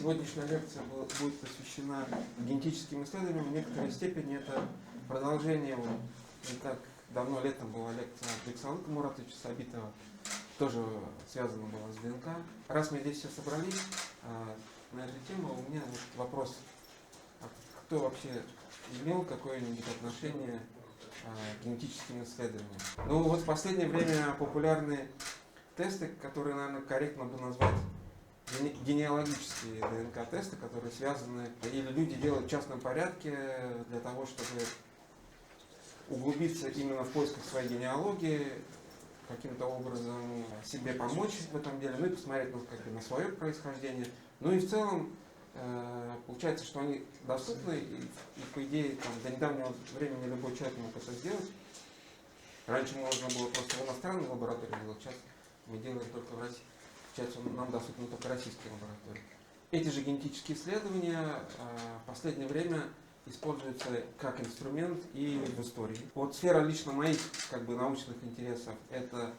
Сегодняшняя лекция будет посвящена генетическим исследованиям. В некоторой степени это продолжение. Не так давно летом была лекция Джексалыка Муратовича Сабитова, тоже связана была с ДНК. Раз мы здесь все собрались на эту тему, у меня вопрос: кто вообще имел какое-нибудь отношение к генетическим исследованиям? Ну вот в последнее время популярны тесты, которые, наверное, корректно бы назвать генеалогические ДНК-тесты, которые связаны, или люди делают в частном порядке для того, чтобы углубиться именно в поисках своей генеалогии, каким-то образом себе помочь в этом деле, ну и посмотреть на свое происхождение. Ну и в целом получается, что они доступны, и по идее до недавнего времени любой человек мог это сделать. Раньше можно было просто в иностранной лаборатории делать, сейчас мы делаем только в России. Сейчас нам доступны только российские лаборатории. Эти же генетические исследования в последнее время используются как инструмент и в истории. Вот сфера лично моих научных интересов – это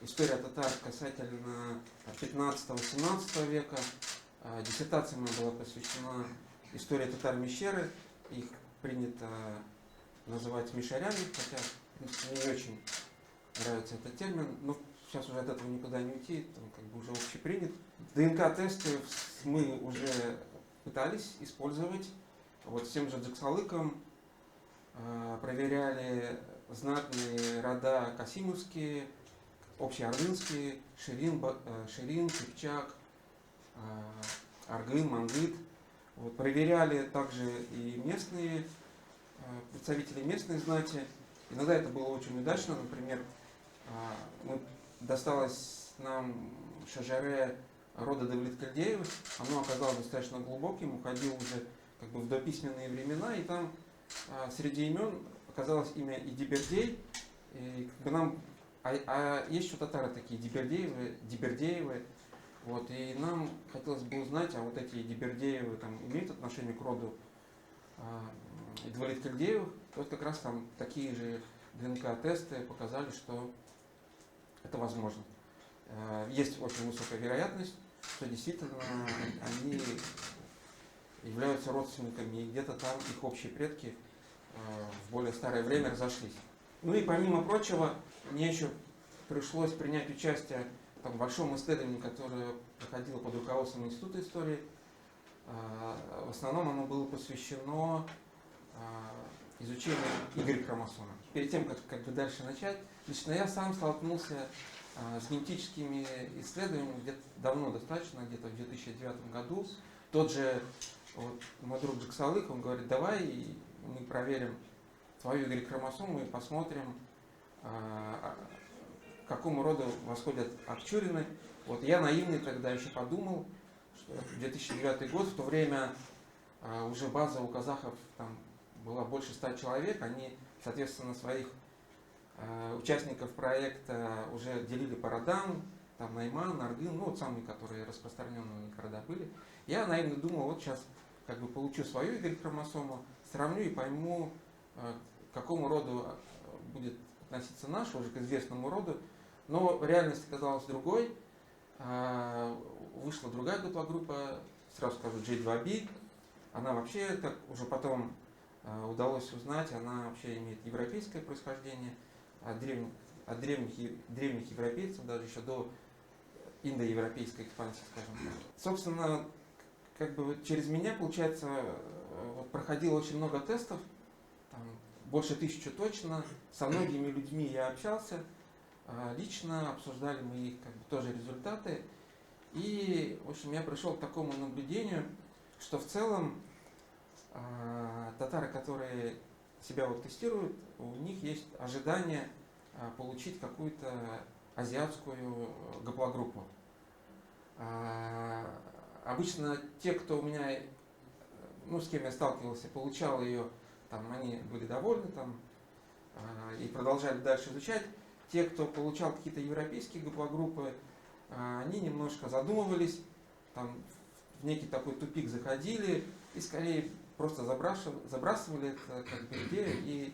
история татар касательно 15-18 века. Диссертация моя была посвящена истории татар-мещеры. Их принято называть мишарями, хотя мне не очень нравится этот термин, но сейчас уже от этого никуда не уйти, там уже общепринят. ДНК-тесты мы уже пытались использовать. Вот с тем же Джексалыком проверяли знатные рода касимовские, общеордынские, Ширин, Кипчак, Аргын, Мангыт. Вот, проверяли также и местные представители местной знати. Иногда это было очень удачно. Например, досталось нам шажаре рода Давлеткальдеевых. Оно оказалось достаточно глубоким, уходило уже в дописьменные времена, и там среди имен оказалось имя Идибердей. И есть еще татары такие Дибердеевы. Вот, и нам хотелось бы узнать, а вот эти Дибердеевы имеют отношение к роду Давлеткальдеевых. Вот как раз там такие же ДНК-тесты показали, что это возможно. Есть очень высокая вероятность, что действительно они являются родственниками, и где-то там их общие предки в более старое время разошлись. Ну и помимо прочего, мне еще пришлось принять участие в большом исследовании, которое проходило под руководством Института истории. В основном оно было посвящено изучению Y-хромосомы. Перед тем, как дальше начать, лично я сам столкнулся с генетическими исследованиями где-то давно достаточно, где-то в 2009 году. Тот же мой друг Джексалык, он говорит: давай мы проверим твою Y-хромосому и посмотрим, к какому роду восходят акчурины. Вот я наивный тогда еще подумал, что 2009 год, в то время уже база у казахов там была больше 100 человек, они, соответственно, своих участников проекта уже делили по родам, там Найман, Аргын, вот самые, которые распространенные у них рода были. Я наивно думал, вот сейчас получу свою Y-хромосому, сравню и пойму, к какому роду будет относиться наш, уже к известному роду. Но реальность оказалась другой. Вышла другая гаплогруппа, сразу скажу, J2B. Она вообще, как уже потом удалось узнать, она вообще имеет европейское происхождение, от древних европейцев, даже еще до индоевропейской экспансии, скажем так. Собственно, через меня, получается, проходило очень много тестов, больше 1000 точно. Со многими людьми я общался лично, обсуждали мы их тоже результаты. И, в общем, я пришел к такому наблюдению, что в целом татары, которые себя тестируют, у них есть ожидание получить какую-то азиатскую гаплогруппу. Обычно те, кто у меня, с кем я сталкивался, получал ее, они были довольны и продолжали дальше изучать. Те, кто получал какие-то европейские гаплогруппы, они немножко задумывались, в некий такой тупик заходили и скорее просто забрасывали это идею и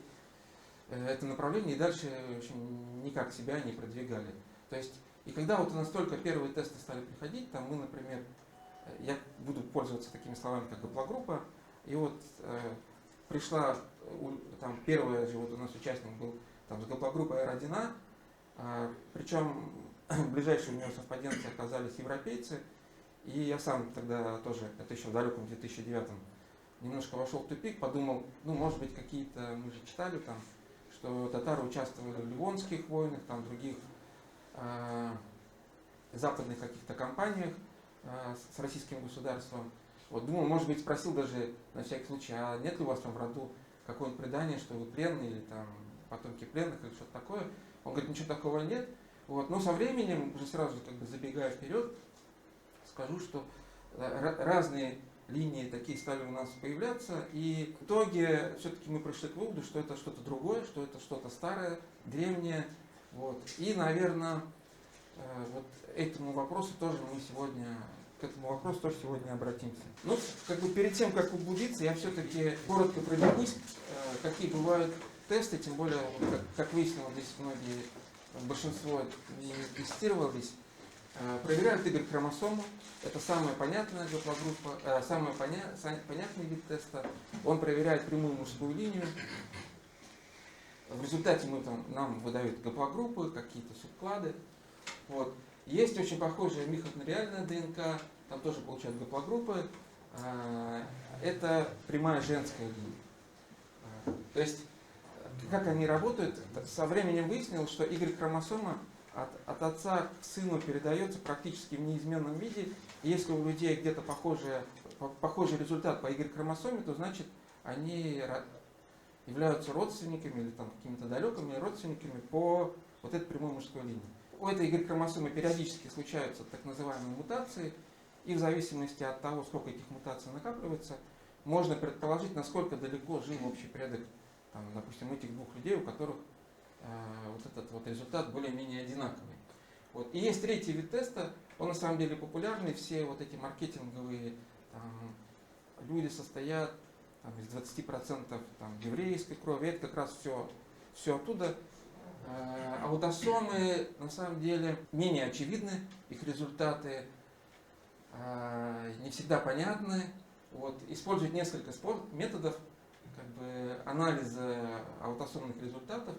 это направление, и дальше в общем, никак себя не продвигали. То есть, и когда у нас только первые тесты стали приходить, мы, например, Я буду пользоваться такими словами, как гаплогруппа. И вот пришла, там первый же вот у нас участник был там, с гаплогруппой R1A, причем ближайшие у него совпаденцы оказались европейцы. И я сам тогда тоже, это еще в далеком 2009, немножко вошел в тупик, подумал, ну, может быть, какие-то, мы же читали там, что татары участвовали в Ливонских войнах, там других западных каких-то компаниях с российским государством. Вот, думал, может быть, спросил даже на всякий случай, а нет ли у вас там в роду какое-нибудь предание, что вы пленные или там потомки пленных или что-то такое. Он говорит, ничего такого нет. Вот, но со временем, уже сразу как бы забегая вперед, скажу, что разные линии такие стали у нас появляться, и в итоге все-таки мы пришли к выводу, что это что-то другое, что это что-то старое, древнее. Вот. И, наверное, вот этому вопросу тоже мы сегодня, к этому вопросу тоже сегодня обратимся. Ну, как бы перед тем, как углубиться, я все-таки коротко пробегусь, какие бывают тесты, тем более, как выяснилось, здесь многие, большинство не тестировались. Проверяют Y-хромосому. Это самая понятная гаплогруппа, самый понятный вид теста. Он проверяет прямую мужскую линию. В результате нам выдают гаплогруппы, какие-то субклады. Вот. Есть очень похожая мitoхондриальная ДНК, там тоже получают гаплогруппы. Это прямая женская линия. То есть, как они работают, со временем выяснилось, что Y-хромосома от отца к сыну передается практически в неизменном виде. И если у людей где-то похожий результат по Y-хромосоме, то значит они являются родственниками или там какими-то далекими родственниками по вот этой прямой мужской линии. У этой Y-хромосомы периодически случаются так называемые мутации, и в зависимости от того, сколько этих мутаций накапливается, можно предположить, насколько далеко жил общий предок, там, допустим, этих двух людей, у которых вот этот вот результат более-менее одинаковый. Вот. И есть третий вид теста, он на самом деле популярный, все вот эти маркетинговые там, люди состоят там, из 20% там, еврейской крови, это как раз все оттуда. Аутосомы на самом деле менее очевидны, их результаты не всегда понятны. Вот. Используют несколько методов как бы, анализа аутосомных результатов.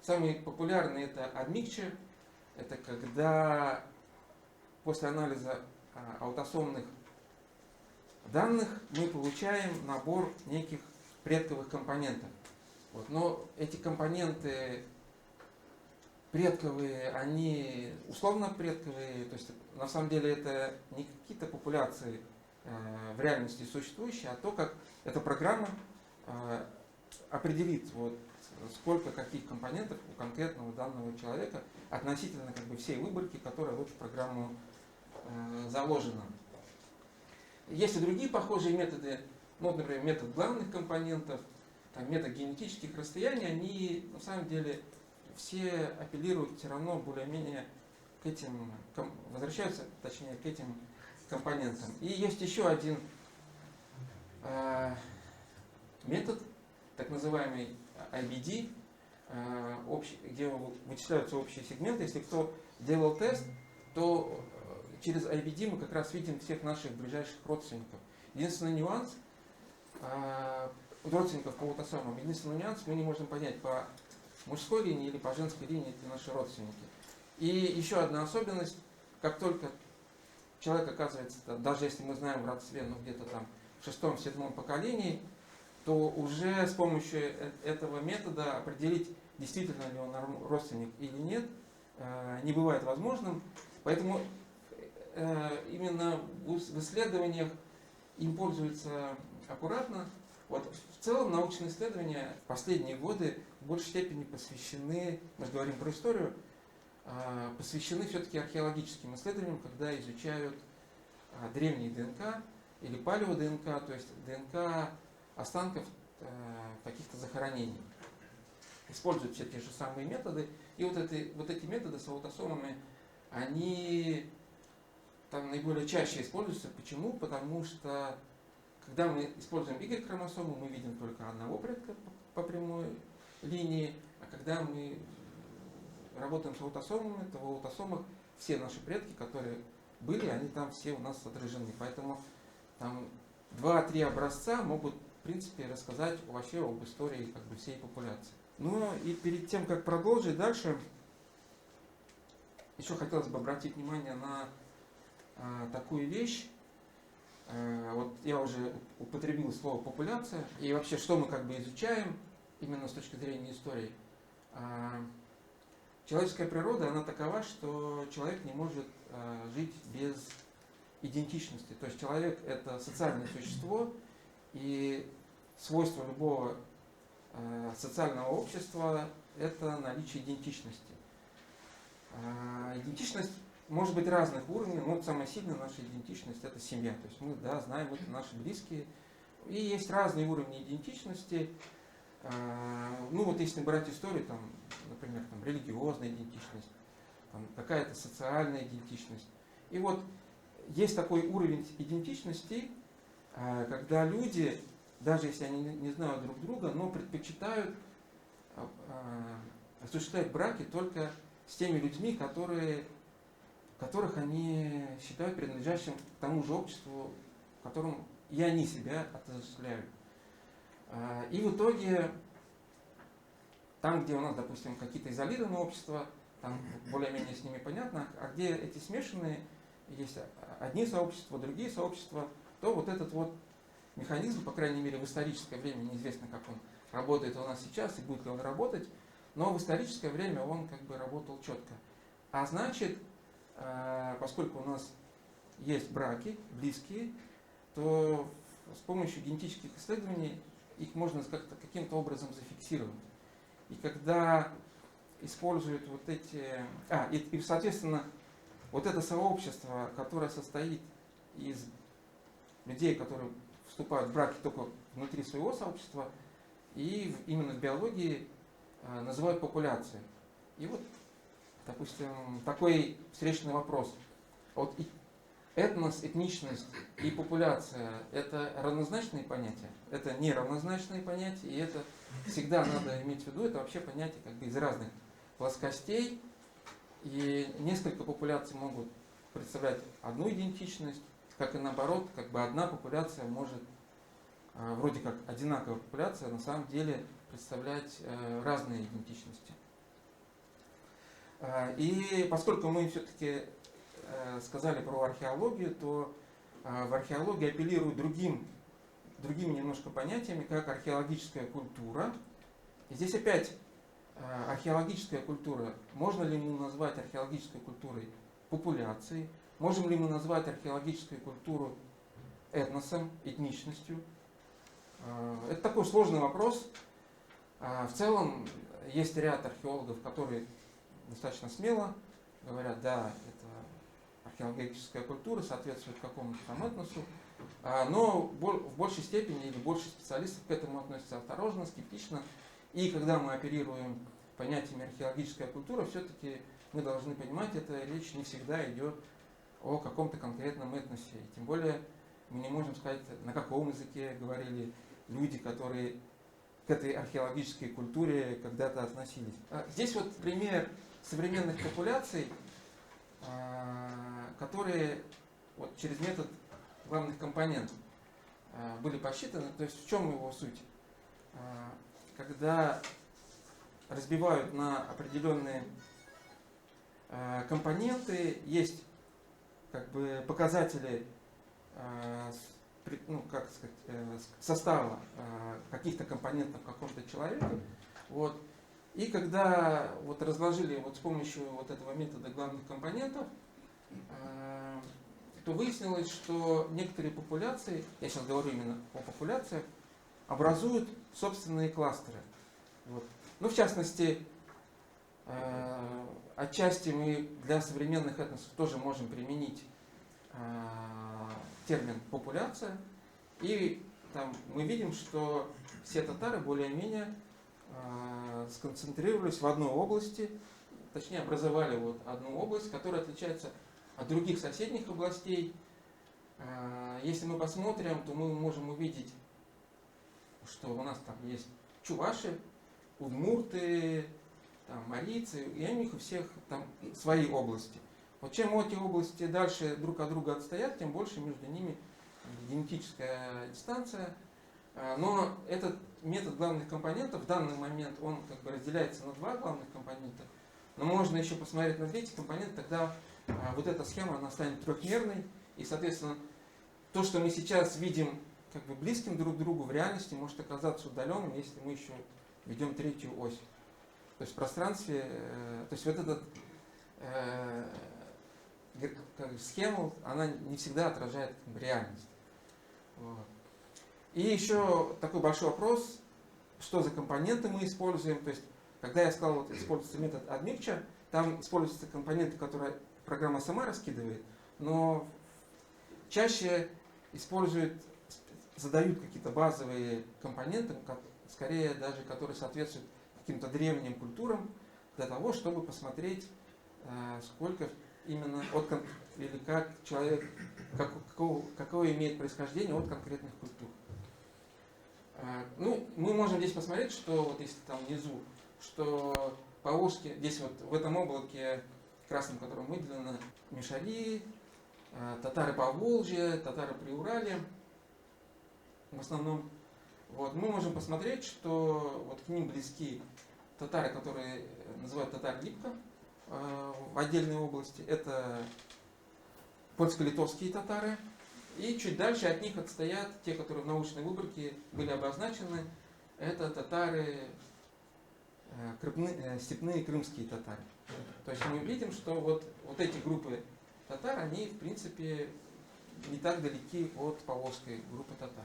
Самый популярный это admixture, это когда после анализа аутосомных данных мы получаем набор неких предковых компонентов. Вот. Но эти компоненты предковые, они условно предковые, то есть на самом деле это не какие-то популяции в реальности существующие, а то, как эта программа определит, вот, сколько каких компонентов у конкретного данного человека относительно как бы, всей выборки, которая в эту программу заложена. Есть и другие похожие методы, ну, например, метод главных компонентов, там, метод генетических расстояний, они на самом деле все апеллируют все равно более-менее к этим, возвращаются точнее к этим компонентам. И есть еще один метод, так называемый IBD, где вычисляются общие сегменты. Если кто делал тест, то через IBD мы как раз видим всех наших ближайших родственников. Единственный нюанс, родственников по аутосомам, единственный нюанс, мы не можем понять, по мужской линии или по женской линии это наши родственники. И еще одна особенность, как только человек оказывается, даже если мы знаем в родстве, ну где-то там в шестом-седьмом поколении, то уже с помощью этого метода определить, действительно ли он родственник или нет, не бывает возможным. Поэтому именно в исследованиях им пользуются аккуратно. Вот в целом научные исследования в последние годы в большей степени посвящены, мы же говорим про историю, посвящены все-таки археологическим исследованиям, когда изучают древние ДНК или палео-ДНК, то есть ДНК останков каких-то захоронений. Используют все те же самые методы. И вот эти методы с аутосомами, они там наиболее чаще используются. Почему? Потому что когда мы используем Y-хромосому, мы видим только одного предка по прямой линии, а когда мы работаем с аутосомами, то в аутосомах все наши предки, которые были, они там все у нас отражены. Поэтому там 2-3 образца могут, в принципе, рассказать вообще об истории как бы всей популяции. Ну и перед тем, как продолжить дальше, еще хотелось бы обратить внимание на такую вещь. Вот я уже употребил слово популяция. И вообще, что мы как бы изучаем именно с точки зрения истории. Человеческая природа, она такова, что человек не может жить без идентичности. То есть человек – это социальное существо, и свойство любого социального общества – это наличие идентичности. Идентичность может быть разных уровней, но самая сильная наша идентичность – это семья. То есть мы знаем, это наши близкие. И есть разные уровни идентичности. Ну вот если брать историю, там, например, там, религиозная идентичность, там, какая-то социальная идентичность. И вот есть такой уровень идентичности, когда люди, даже если они не знают друг друга, но предпочитают осуществлять браки только с теми людьми, которых они считают принадлежащим к тому же обществу, в котором и они себя отождествляют. И в итоге, там, где у нас, допустим, какие-то изолированные общества, там более-менее с ними понятно, а где эти смешанные, есть одни сообщества, другие сообщества, то вот этот вот механизм, по крайней мере в историческое время, неизвестно, как он работает у нас сейчас и будет ли он работать, но в историческое время он как бы работал четко. А значит, поскольку у нас есть браки близкие, то с помощью генетических исследований их можно каким-то образом зафиксировать. И когда используют вот эти... и соответственно, вот это сообщество, которое состоит из людей, которые вступают в браки только внутри своего сообщества, и именно в биологии называют популяцией. И вот, допустим, такой встречный вопрос. Вот этнос, этничность и популяция – это равнозначные понятия? Это не равнозначные понятия, и это всегда надо иметь в виду. Это вообще понятия как бы из разных плоскостей. И несколько популяций могут представлять одну идентичность, как и наоборот, как бы одна популяция может, вроде как одинаковая популяция, на самом деле представлять разные идентичности. И поскольку мы все-таки сказали про археологию, то в археологии апеллируют другими немножко понятиями, как археологическая культура. И здесь опять археологическая культура. Можно ли мы назвать археологической культурой популяции? Можем ли мы назвать археологическую культуру этносом, этничностью? Это такой сложный вопрос. В целом есть ряд археологов, которые достаточно смело говорят, да, это археологическая культура, соответствует какому-то там этносу, но в большей степени или больше специалистов к этому относятся осторожно, скептично. И когда мы оперируем понятиями археологическая культура, все-таки мы должны понимать, это речь не всегда идет о каком-то конкретном этносе. И тем более мы не можем сказать, на каком языке говорили люди, которые к этой археологической культуре когда-то относились. Здесь вот пример современных популяций, которые вот через метод главных компонентов были посчитаны. То есть в чем его суть? Когда разбивают на определенные компоненты, есть как бы показатели состава каких-то компонентов какого-то человека. Вот. И когда вот разложили вот с помощью вот этого метода главных компонентов, то выяснилось, что некоторые популяции, я сейчас говорю именно о популяциях, образуют собственные кластеры. Вот. Ну, в частности, отчасти мы для современных этносов тоже можем применить термин популяция. И там мы видим, что все татары более-менее сконцентрировались в одной области, точнее образовали вот одну область, которая отличается от других соседних областей. Если мы посмотрим, то мы можем увидеть, что у нас там есть чуваши, удмурты, там, марийцы, и у них у всех там свои области. Вот чем эти области дальше друг от друга отстоят, тем больше между ними генетическая дистанция. Но этот метод главных компонентов в данный момент он как бы разделяется на два главных компонента. Но можно еще посмотреть на третий компонент, тогда вот эта схема она станет трехмерной. И, соответственно, то, что мы сейчас видим как бы близким друг к другу, в реальности может оказаться удаленным, если мы еще ведем третью ось. То есть в пространстве, то есть вот эта схема, она не всегда отражает как бы реальность. Вот. И еще такой большой вопрос, что за компоненты мы используем. То есть, когда я сказал, вот, используется метод admixture, там используются компоненты, которые программа сама раскидывает, но чаще задают какие-то базовые компоненты, скорее даже которые соответствуют каким-то древним культурам, для того, чтобы посмотреть, сколько именно или как человек, какое имеет происхождение от конкретных культур. Ну, мы можем здесь посмотреть, что вот если там внизу, что поволжье, здесь вот в этом облаке красным, которым выделено, мишари, татары Поволжья, татары Приуралья, в основном. Вот, мы можем посмотреть, что вот к ним близки татары, которые называют татар Липка в отдельной области. Это польско-литовские татары. И чуть дальше от них отстоят те, которые в научной выборке были обозначены. Это татары, степные крымские татары. То есть мы видим, что вот эти группы татар, они в принципе не так далеки от поволжской группы татар.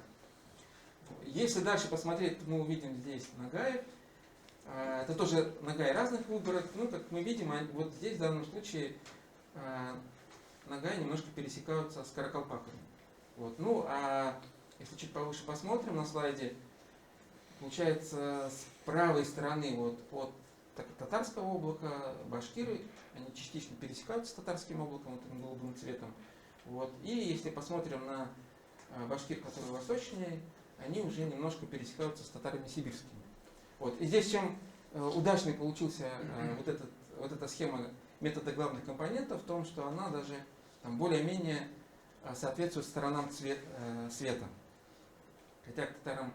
Если дальше посмотреть, мы увидим здесь нагаев. Это тоже нагаи разных выборок. Ну, как мы видим, вот здесь в данном случае нагаи немножко пересекаются с каракалпаками. Вот. Ну, а если чуть повыше посмотрим на слайде, получается с правой стороны вот от татарского облака башкиры, они частично пересекаются с татарским облаком, вот этим голубым цветом. Вот. И если посмотрим на башкир, которые восточнее, они уже немножко пересекаются с татарами сибирскими. Вот. И здесь чем удачный получился вот эта схема метода главных компонентов в том, что она даже там, более-менее соответствует сторонам света. Хотя к татарам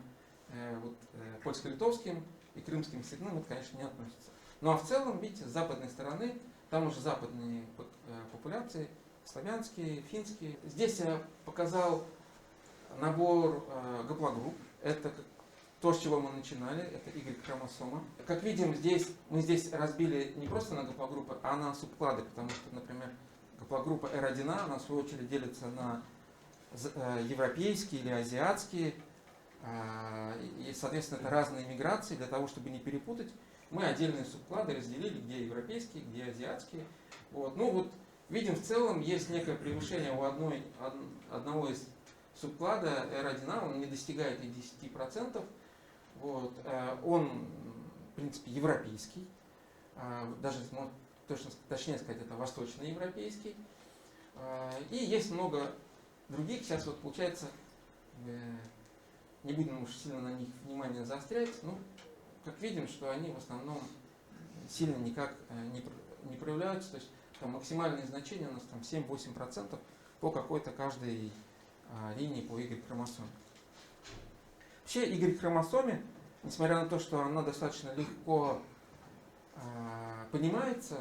польско-литовским и крымским степным это, конечно, не относится. Ну а в целом, видите, с западной стороны, там уже западные популяции, славянские, финские. Здесь я показал набор гаплогрупп. Это то, с чего мы начинали, это Y-хромосома. Как видим, мы здесь разбили не просто на гаплогруппы, а на субклады, потому что, например, гаплогруппа R1, она в свою очередь делится на европейские или азиатские. И, соответственно, это разные миграции. Для того, чтобы не перепутать, мы отдельные субклады разделили, где европейские, где азиатские. Вот. Ну вот, видим, в целом есть некое превышение у одного из субклада R1, он не достигает и 10%. Вот. Он, в принципе, европейский. Даже, точнее сказать, это восточноевропейский. И есть много других. Сейчас вот получается, не будем уж сильно на них внимание заострять, но как видим, что они в основном сильно никак не проявляются. То есть там максимальные значения у нас там 7-8% по какой-то каждой линии по Y-хромосоме. Вообще Y-хромосоме, несмотря на то, что она достаточно легко понимается,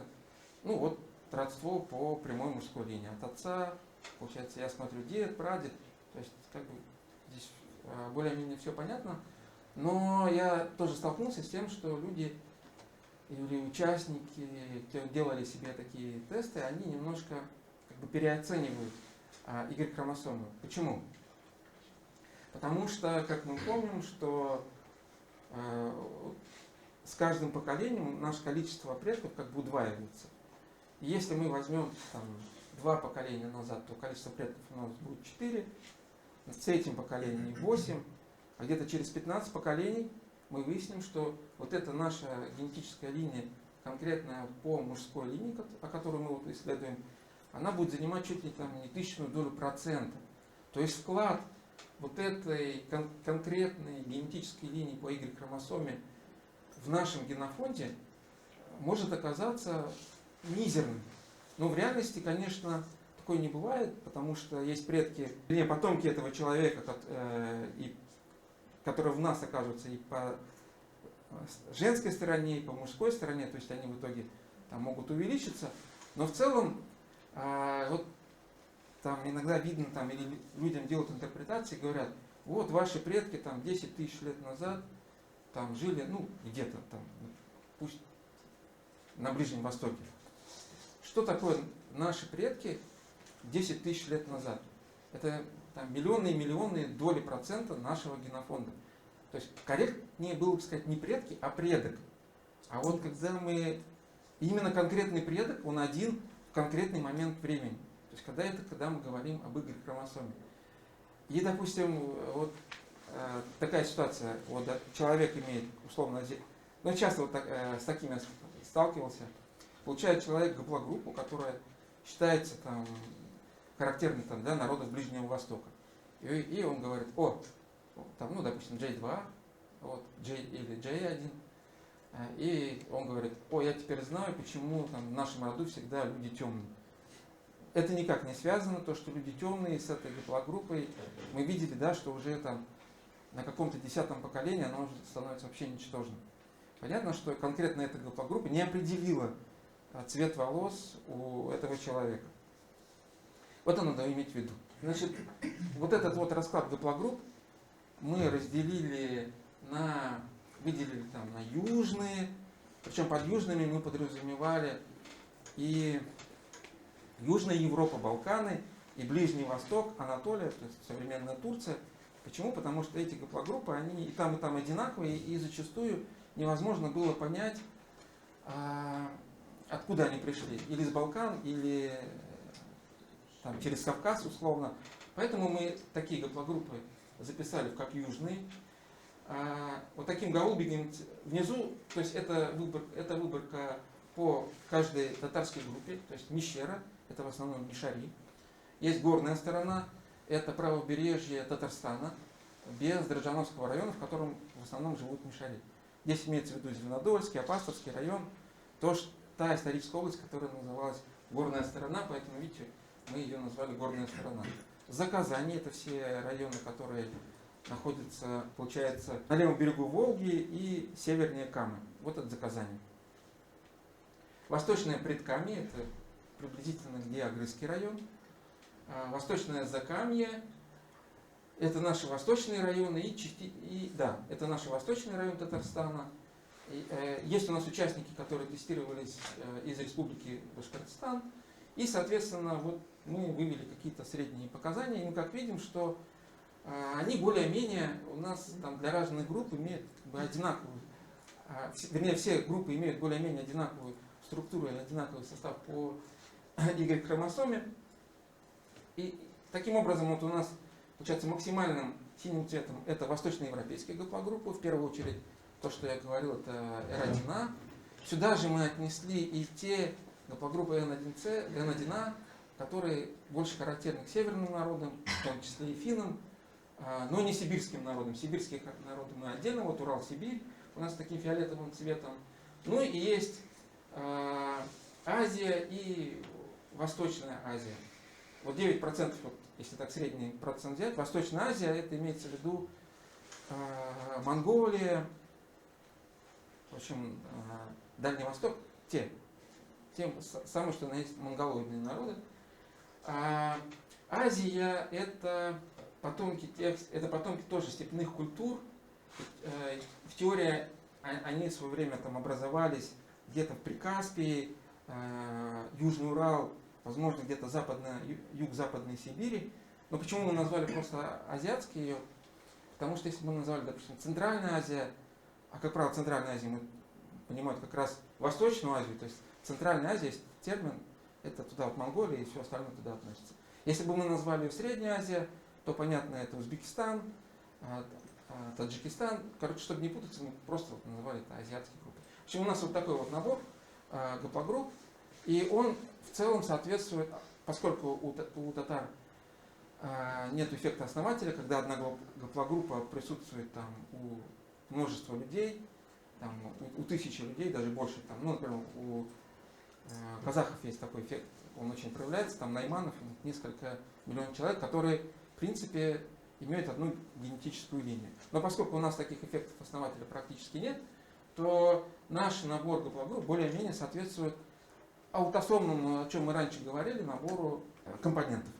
ну вот родство по прямой мужской линии. От отца, получается, я смотрю, дед, прадед, то есть как бы здесь более-менее все понятно. Но я тоже столкнулся с тем, что люди или участники, кто делали себе такие тесты, они немножко как бы переоценивают Y-хромосомы. Почему? Потому что, как мы помним, что с каждым поколением наше количество предков как бы удваивается. И если мы возьмем там, 2 поколения назад, то количество предков у нас будет 4, в третьем поколении 8, а где-то через 15 поколений мы выясним, что вот эта наша генетическая линия, конкретная по мужской линии, о которой мы вот исследуем, она будет занимать чуть ли там не 0,001%. То есть вклад вот этой конкретной генетической линии по Y-хромосоме в нашем генофонде может оказаться мизерным. Но в реальности, конечно, такое не бывает, потому что есть предки, вернее, потомки этого человека, которые в нас оказываются и по женской стороне, и по мужской стороне, то есть они в итоге там могут увеличиться. Но в целом, вот там иногда видно, там, или людям делают интерпретации, говорят, вот ваши предки там 10 тысяч лет назад там жили, ну, где-то там, пусть на Ближнем Востоке. Что такое наши предки 10 тысяч лет назад? Это там миллионные и миллионные доли процента нашего генофонда. То есть корректнее было бы сказать не предки, а предок. А вот когда мы, именно конкретный предок, он один в конкретный момент времени. То есть когда мы говорим об Y-хромосоме. И, допустим, вот такая ситуация, вот человек имеет, условно, ну часто вот с такими я сталкивался, получает человек гаплогруппу, которая считается там характерной там, да, народов Ближнего Востока. И он говорит, там, ну, допустим, J2, вот, J или J1, и он говорит, я теперь знаю, почему там, в нашем роду всегда люди темные. Это никак не связано, то, что люди темные с этой гаплогруппой. Мы видели, да, что уже там на каком-то 10-м поколении она уже становится вообще ничтожной. Понятно, что конкретно эта гаплогруппа не определила цвет волос у этого человека. Вот это надо иметь в виду. Значит, вот этот вот расклад гаплогрупп мы разделили выделили там на южные, причем под южными мы подразумевали и Южная Европа, Балканы, и Ближний Восток, Анатолия, то есть современная Турция. Почему? Потому что эти гаплогруппы, они и там одинаковые, и зачастую невозможно было понять, откуда они пришли. Или из Балкан, или там, через Кавказ, условно. Поэтому мы такие гаплогруппы записали как южные. Вот таким голубеньким внизу, то есть это выборка по каждой татарской группе, то есть Мещера, это в основном Мишари. Есть горная сторона, это правобережье Татарстана, без Дрожжановского района, в котором в основном живут Мишари. Здесь имеется в виду Зеленодольский, Апастовский район, та историческая область, которая называлась горная сторона, поэтому, видите, мы ее назвали горная сторона. Заказание, это все районы, которые находятся, получается, на левом берегу Волги и севернее Камы. Вот это Заказание. Восточное Предкамье, это приблизительно где Агрызский район. Восточное Закамье, это наши восточные районы, это наш восточный район Татарстана. Есть у нас участники, которые тестировались из республики Башкортостан. И, соответственно, вот мы вывели какие-то средние показания. И мы как видим, что они более-менее у нас там, для разных групп имеют одинаковую, вернее, все группы имеют более-менее одинаковую структуру и одинаковый состав по Y-хромосоме. И таким образом вот у нас получается максимальным синим цветом это восточноевропейская гаплогруппа, в первую очередь то, что я говорил, это R1A. Сюда же мы отнесли и те гаплогруппы N1C, N1A, которые больше характерны к северным народам, в том числе и финнам, но не сибирским народам. Сибирских народов мы отдельно, вот Урал-Сибирь у нас таким фиолетовым цветом. Ну и есть Азия и Восточная Азия. Вот 9%, вот, если так средний процент взять, Восточная Азия, это имеется в виду Монголия, в общем, Дальний Восток, те самые, что есть монголоидные народы. Азия это потомки тоже степных культур. В теории они в свое время там образовались где-то в Прикаспии, Южный Урал, возможно, где-то юг-западной Сибири. Но почему мы назвали просто азиатский ее? Потому что если бы мы назвали, допустим, Центральная Азия, а как правило, Центральная Азия мы понимаем как раз Восточную Азию, то есть Центральная Азия, есть термин, это туда вот Монголия и все остальное туда относится. Если бы мы назвали ее Средняя Азия, то понятно, это Узбекистан, Таджикистан. Короче, чтобы не путаться, мы просто вот называли это азиатские группы. В общем, у нас вот такой вот набор гаплогрупп, и он в целом соответствует, поскольку у татар нет эффекта основателя, когда одна гаплогруппа присутствует там у множества людей, там, у тысячи людей, даже больше, там, ну, например, у казахов есть такой эффект, он очень проявляется, там найманов, несколько миллионов человек, которые, в принципе, имеют одну генетическую линию. Но поскольку у нас таких эффектов основателя практически нет, то наш набор гаплогрупп более-менее соответствует аутосомному, о чем мы раньше говорили, набору компонентов.